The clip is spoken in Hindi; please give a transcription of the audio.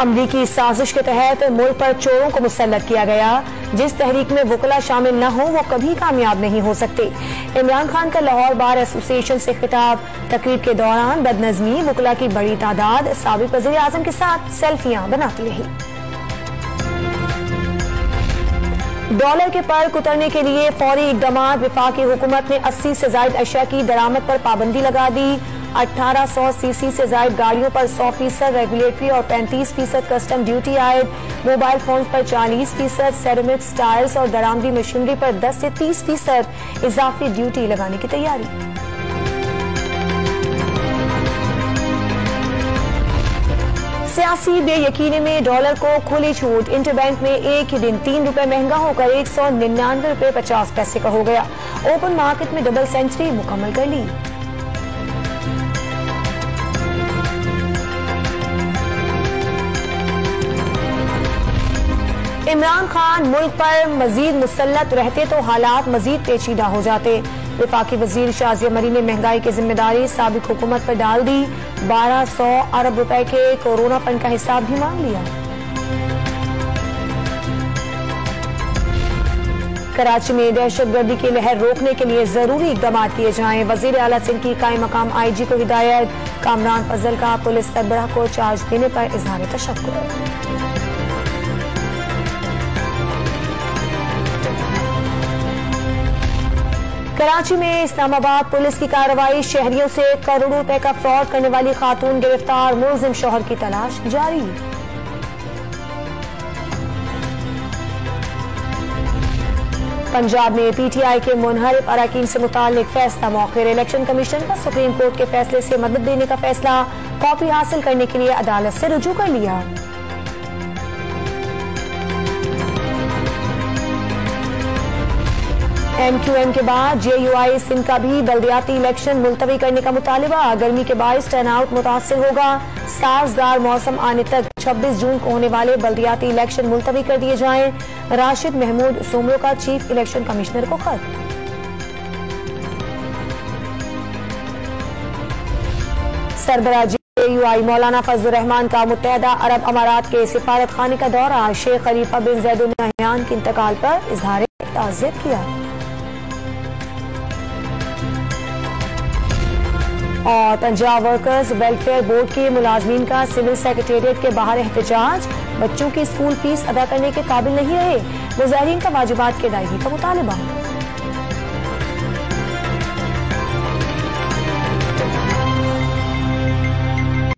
अमरीकी साजिश के तहत मुल्क पर चोरों को मुसल्लत किया गया। जिस तहरीक में वकला शामिल न हो वो कभी कामयाब नहीं हो सकते। इमरान खान का लाहौर बार एसोसिएशन से खिताब। तकरीब के दौरान बदनज़मी, वकला की बड़ी तादाद साबिक वज़ीर आज़म के साथ सेल्फियां बनाती रही। डॉलर के पर्क उतरने के लिए फौरी इकदाम। वफाकी हुकूमत ने 80 से ज्यादा अशिया की दरामद पर पाबंदी लगा दी। 1800 सीसी से ज्यादा गाड़ियों पर 100% रेगुलेटरी और 35% कस्टम ड्यूटी आयद। मोबाइल फोन पर 40%, सेरेमिक्स, टायर्स और दरामदी मशीनरी पर 10 से 30% इजाफी ड्यूटी लगाने की तैयारी। सियासी बेयकीनी में डॉलर को खुली छूट। इंटरबैंक में एक ही दिन 3 रुपए महंगा होकर 199 रुपए 50 पैसे का हो गया। ओपन मार्केट में डबल सेंचुरी मुकम्मल कर ली। इमरान खान मुल्क पर मजीद मुसल्लत रहते तो हालात मजीद पेचीदा हो जाते। वफाकी वजीर शाजिया मरी ने महंगाई की जिम्मेदारी साबिक हुकूमत पर डाल दी। 1200 अरब रुपए के कोरोना फंड का हिसाब भी मांग लिया। कराची में दहशतगर्दी की लहर रोकने के लिए जरूरी इकदाम किए जाएं। वजीर आला सिंध की कायम मकाम IG को हिदायत। कामरान फजल का पुलिस सरबराह को चार्ज देने पर इजहार तशक्कुर। कराची में इस्लामाबाद पुलिस की कार्रवाई। शहरियों से करोड़ों रुपए का फ्रॉड करने वाली खातून गिरफ्तार। मुलजिम शौहर की तलाश जारी। पंजाब में PTI के मुनहरिफ अरकान से मुताल्लिक फैसला मौखिर। इलेक्शन कमीशन का सुप्रीम कोर्ट के फैसले से मदद देने का फैसला। कॉपी हासिल करने के लिए अदालत से रुजू कर लिया। MQM के बाद JUI सिंध का भी बल्दियाती इलेक्शन मुलतवी करने का मुतालिबा। गर्मी के बायस टर्नआउट मुतासिर होगा। साजगार मौसम आने तक 26 जून को होने वाले बल्दियाती इलेक्शन मुलतवी कर दिए जाएं। राशिद महमूद सोमरो का चीफ इलेक्शन कमिश्नर को खत। सरबराह JUI मौलाना फजल रहमान का मुत्तहदा अरब अमारात के सिफारत खाने का दौरा। शेख खलीफा बिन जैद अल नहयान के इंतकाल पर इजहार ताज़ियत किया। और पंजाब वर्कर्स वेलफेयर बोर्ड के मुलाजमीन का सिविल सेक्रेटेरिएट के बाहर एहतजाज। बच्चों की स्कूल फीस अदा करने के काबिल नहीं रहे। मुजाहिरीन का वाजिबात की अदायगी का मुतालिबा।